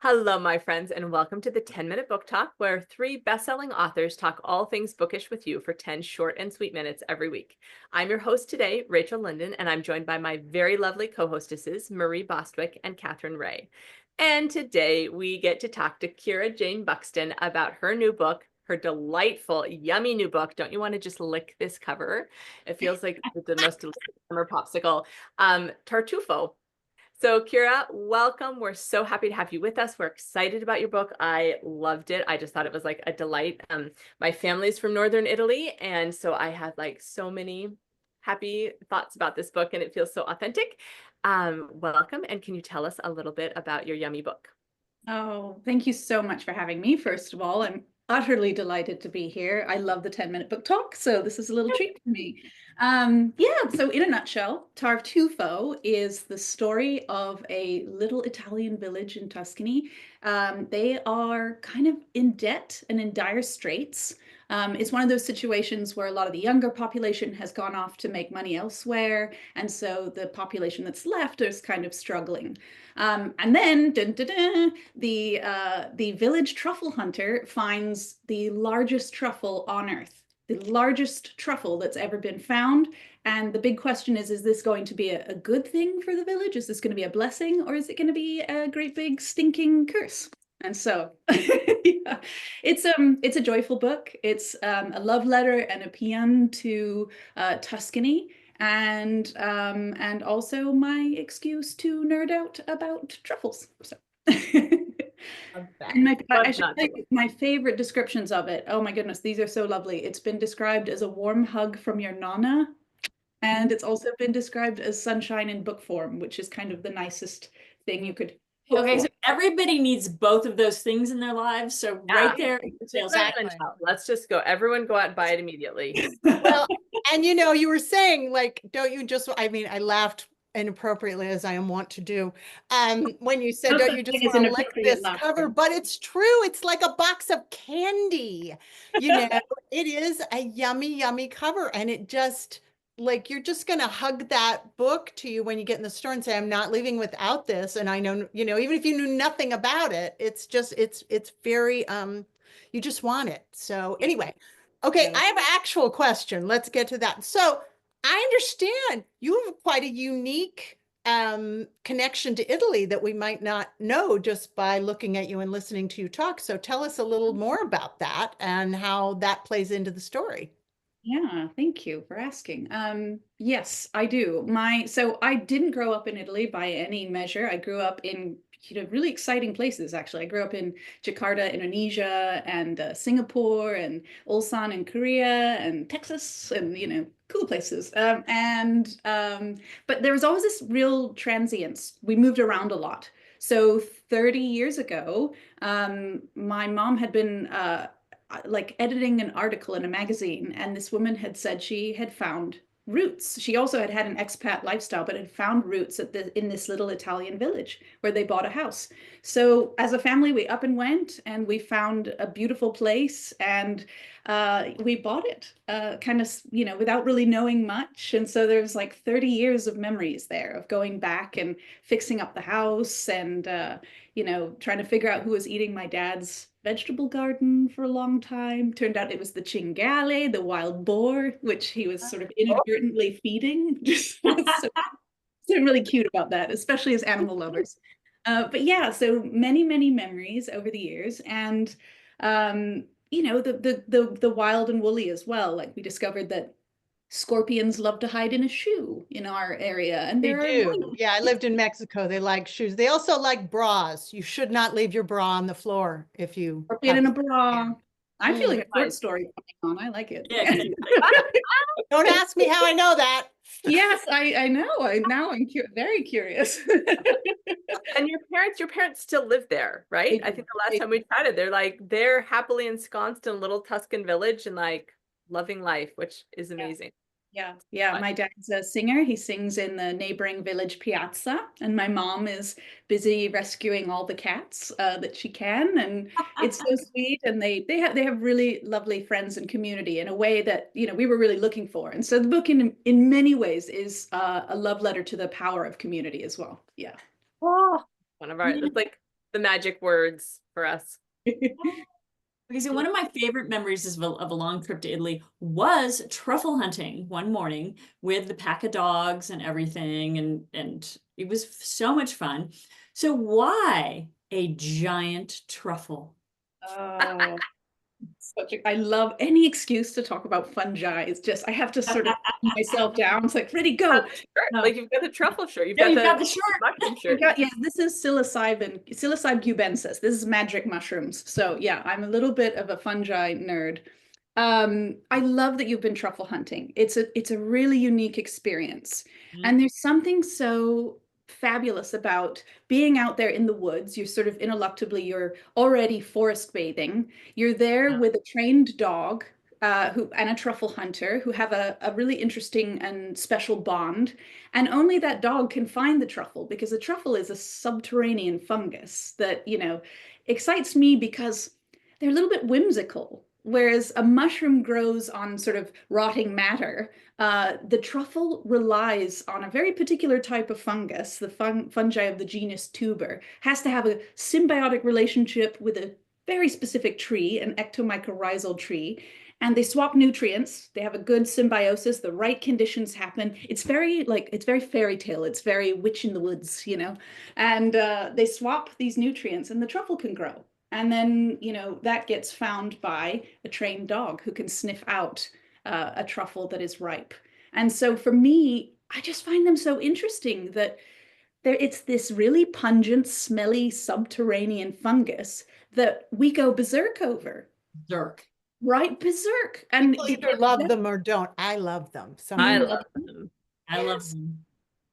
Hello, my friends, and welcome to the 10-Minute Book Talk, where three best-selling authors talk all things bookish with you for 10 short and sweet minutes every week. I'm your host today, Rachel Linden, and I'm joined by my very lovely co-hostesses, Marie Bostwick and Katherine Reay. And today we get to talk to Kira Jane Buxton about her new book, her delightful, yummy new book. Don't you want to just lick this cover? It feels like the most delicious summer popsicle. Tartufo. So Kira, welcome. We're so happy to have you with us. We're excited about your book. I loved it. I just thought it was like a delight. My family's from Northern Italy, and so I had like so many happy thoughts about this book, and it feels so authentic. Welcome, and can you tell us a little bit about your yummy book? Oh, thank you so much for having me. First of all, I'm utterly delighted to be here. I love the 10-minute book talk, so this is a little treat for me. So in a nutshell, Tartufo is the story of a little Italian village in Tuscany. They are kind of in debt and in dire straits. It's one of those situations where a lot of the younger population has gone off to make money elsewhere, and so the population that's left is kind of struggling. And then dun, dun, dun, the village truffle hunter finds the largest truffle on Earth, the largest truffle that's ever been found. And the big question is this going to be a good thing for the village? Is this going to be a blessing, or is it going to be a great big stinking curse? And so, yeah, it's a joyful book. It's a love letter and a paean to Tuscany, and also my excuse to nerd out about truffles. So. And I should tell you my favorite descriptions of it. Oh my goodness, these are so lovely. It's been described as a warm hug from your nana, and it's also been described as sunshine in book form, which is kind of the nicest thing you could hope Okay, for. so everybody needs both of those things in their lives. So right there, Exactly. Let's just go. Everyone go out and buy it immediately. Well, and you were saying, like, don't you just, I mean, I laughed inappropriately as I am wont to do, when you said, don't you just want to lick this cover? But it's true. It's like a box of candy. It is a yummy, yummy cover. And it just, like, you're just going to hug that book to you when you get in the store and say, I'm not leaving without this. And I know, even if you knew nothing about it, it's just, it's very, you just want it. So anyway. Okay, I have an actual question. Let's get to that. So I understand you have quite a unique connection to Italy that we might not know just by looking at you and listening to you talk. So tell us a little more about that and how that plays into the story. Yeah, thank you for asking. Yes, I do. So I didn't grow up in Italy by any measure. I grew up in really exciting places, actually. I grew up in Jakarta, Indonesia, and Singapore, and Ulsan in Korea, and Texas, and cool places. But there was always this real transience. We moved around a lot. So 30 years ago, my mom had been like editing an article in a magazine, and this woman had said she had found roots. She also had had an expat lifestyle, but had found roots in this little Italian village where they bought a house. So as a family, we up and went, and we found a beautiful place, and we bought it, kind of, without really knowing much. And so there's like 30 years of memories there of going back and fixing up the house, and trying to figure out who was eating my dad's vegetable garden for a long time. Turned out it was the cingale, the wild boar, which he was sort of inadvertently feeding. So really cute about that, especially as animal lovers. But yeah, so many, many memories over the years, and the wild and woolly as well. Like we discovered that scorpions love to hide in a shoe in our area, and they do. Yeah, I lived in Mexico. They like shoes. They also like bras. You should not leave your bra on the floor if you scorpion in a bra. I feel like a short story coming on. I like it. Yeah. Don't ask me how I know that. Yes, I know. I'm very curious. And your parents still live there, right? I think the last time we chatted, they're happily ensconced in a little Tuscan village and like loving life, which is amazing. Yeah. My dad's a singer. He sings in the neighboring village piazza, and my mom is busy rescuing all the cats that she can, and it's so sweet. And they have really lovely friends and community in a way that we were really looking for. And so the book, in many ways, is a love letter to the power of community as well. Yeah. Oh, it's like the magic words for us. Okay, so one of my favorite memories of a long trip to Italy was truffle hunting one morning with the pack of dogs and everything, and it was so much fun. So why a giant truffle? Oh, I love any excuse to talk about fungi. It's just I have to sort of calm myself down. It's like, ready, go. Like you've got the truffle shirt, you've Yeah, got the shirt. mushroom shirt. Yeah, this is psilocybe cubensis. This is magic mushrooms. So yeah, I'm a little bit of a fungi nerd. I love that you've been truffle hunting. It's a really unique experience. And there's something so fabulous about being out there in the woods. You're sort of you're already forest bathing. You're there with a trained dog and a truffle hunter who have a really interesting and special bond. And only that dog can find the truffle, because the truffle is a subterranean fungus that, excites me because they're a little bit whimsical. Whereas a mushroom grows on sort of rotting matter, the truffle relies on a very particular type of fungus. The fungi of the genus tuber has to have a symbiotic relationship with a very specific tree, an ectomycorrhizal tree, and they swap nutrients. They have a good symbiosis. The right conditions happen. It's very fairy tale. It's very witch in the woods, and they swap these nutrients and the truffle can grow. And then, that gets found by a trained dog who can sniff out a truffle that is ripe. And so for me, I just find them so interesting that it's this really pungent, smelly, subterranean fungus that we go berserk over. Berserk. Right, berserk. And people either love them or don't. I love them. I love them. I love them.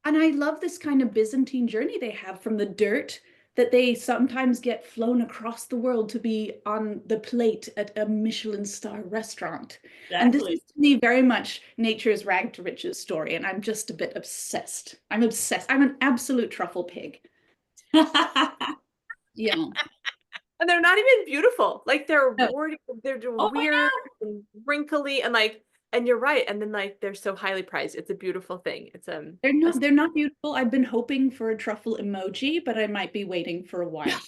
And I love this kind of Byzantine journey they have from the dirt that they sometimes get flown across the world to be on the plate at a Michelin star restaurant. Exactly. And this is to me very much nature's rag to riches story. And I'm just a bit obsessed. I'm obsessed. I'm an absolute truffle pig. Yeah. And they're not even beautiful. Like they're weird and wrinkly and you're right. And then they're so highly prized. It's a beautiful thing. It's they're not beautiful. I've been hoping for a truffle emoji, but I might be waiting for a while.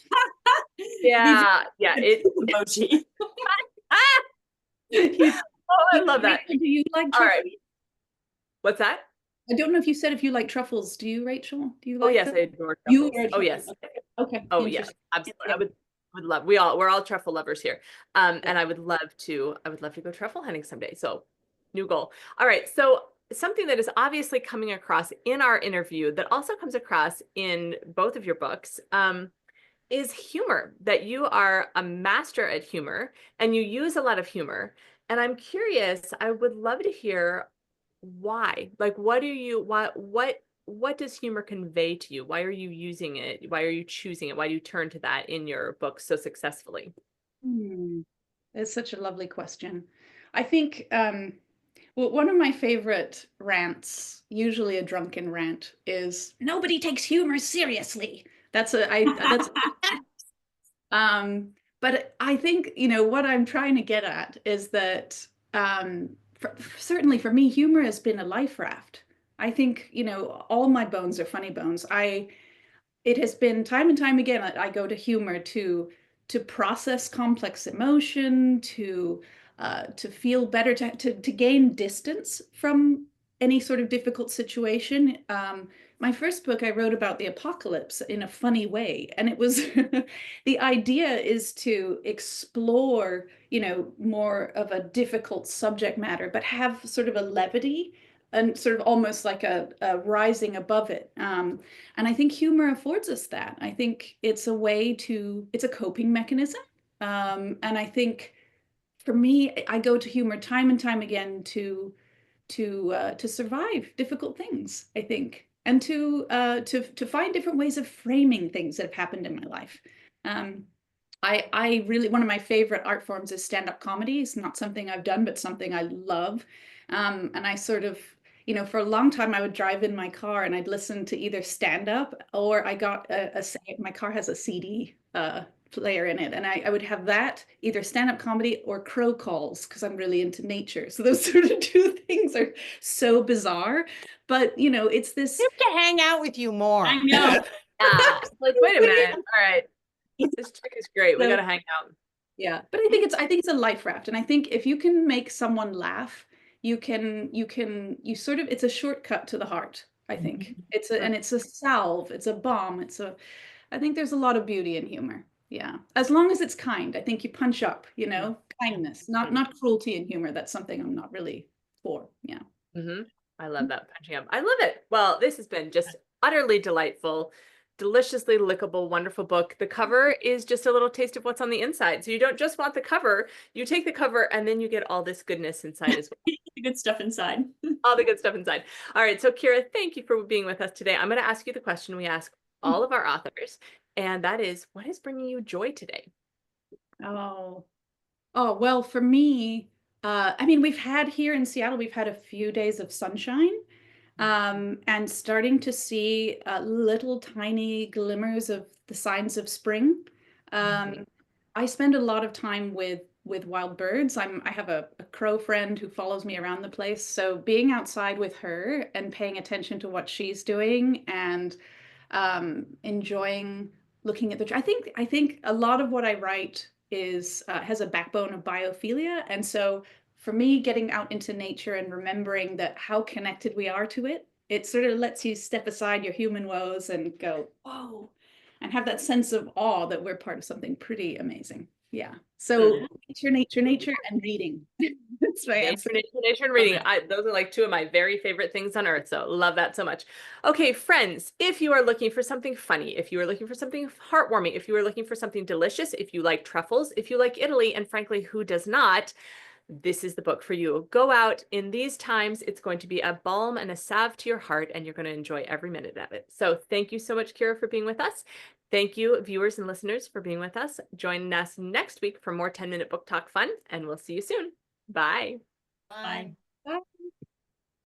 Yeah. Emoji. I love that. Do you like truffles? All right. What's that? I don't know if you said if you like truffles. Do you, Rachel? Do you like yes, truffles? I adore truffles. Oh yes. Okay. Oh yes, absolutely. I would love, we're all truffle lovers here. And I would love to go truffle hunting someday. So new goal. All right. So something that is obviously coming across in our interview that also comes across in both of your books is humor, that you are a master at humor and you use a lot of humor. And I'm curious, I would love to hear why. Like, what does humor convey to you? Why are you using it? Why are you choosing it? Why do you turn to that in your book so successfully? That's such a lovely question. I think well, one of my favorite rants, usually a drunken rant, is nobody takes humor seriously. But I think, what I'm trying to get at is that certainly for me, humor has been a life raft. I think, all my bones are funny bones. It has been time and time again, I go to humor to process complex emotion, to feel better, to gain distance from any sort of difficult situation. My first book, I wrote about the apocalypse in a funny way. And it was, the idea is to explore, more of a difficult subject matter, but have sort of a levity and sort of almost like a rising above it. And I think humor affords us that. I think it's a coping mechanism. And I think for me, I go to humor time and time again to survive difficult things, I think, and to find different ways of framing things that have happened in my life. I really, one of my favorite art forms is stand-up comedy. It's not something I've done, but something I love. And I sort of, for a long time, I would drive in my car and I'd listen to either stand-up or I got my car has a CD player in it. And I would have that, either stand-up comedy or crow calls, because I'm really into nature. So those sort of two things are so bizarre. But, it's this... I have to hang out with you more. I know. Like, wait a minute. All right. This chick is great. We So- got to hang out. Yeah, but I think it's a life raft, and I think if you can make someone laugh, you sort of, it's a shortcut to the heart. I think it's a salve, it's a balm, I think there's a lot of beauty in humor. Yeah, as long as it's kind. I think you punch up, kindness, not cruelty and humor. That's something I'm not really for. Yeah. I love that, punching up. I love it. Well, this has been just utterly delightful, deliciously lickable, wonderful book. The cover is just a little taste of what's on the inside. So you don't just want the cover, you take the cover and then you get all this goodness inside as well. The good stuff inside. All the good stuff inside. All right. So Kira, thank you for being with us today. I'm going to ask you the question we ask all of our authors, and that is, what is bringing you joy today? Oh, well, for me, I mean, we've had here in Seattle, we've had a few days of sunshine, and starting to see little tiny glimmers of the signs of spring. I spend a lot of time with wild birds. I have a crow friend who follows me around the place. So being outside with her and paying attention to what she's doing and enjoying looking at I think a lot of what I write is has a backbone of biophilia, and so for me, getting out into nature and remembering that how connected we are to it, it sort of lets you step aside your human woes and go, whoa, and have that sense of awe that we're part of something pretty amazing. Yeah. So nature, and reading. That's my answer. Nature and reading. Those are like two of my very favorite things on earth. So love that so much. Okay, friends, if you are looking for something funny, if you are looking for something heartwarming, if you are looking for something delicious, if you like truffles, if you like Italy, and frankly, who does not, this is the book for you. Go out in these times. It's going to be a balm and a salve to your heart, and you're going to enjoy every minute of it. So thank you so much, Kira, for being with us. Thank you, viewers and listeners, for being with us. Join us next week for more 10-minute book talk fun, and we'll see you soon. Bye. Bye.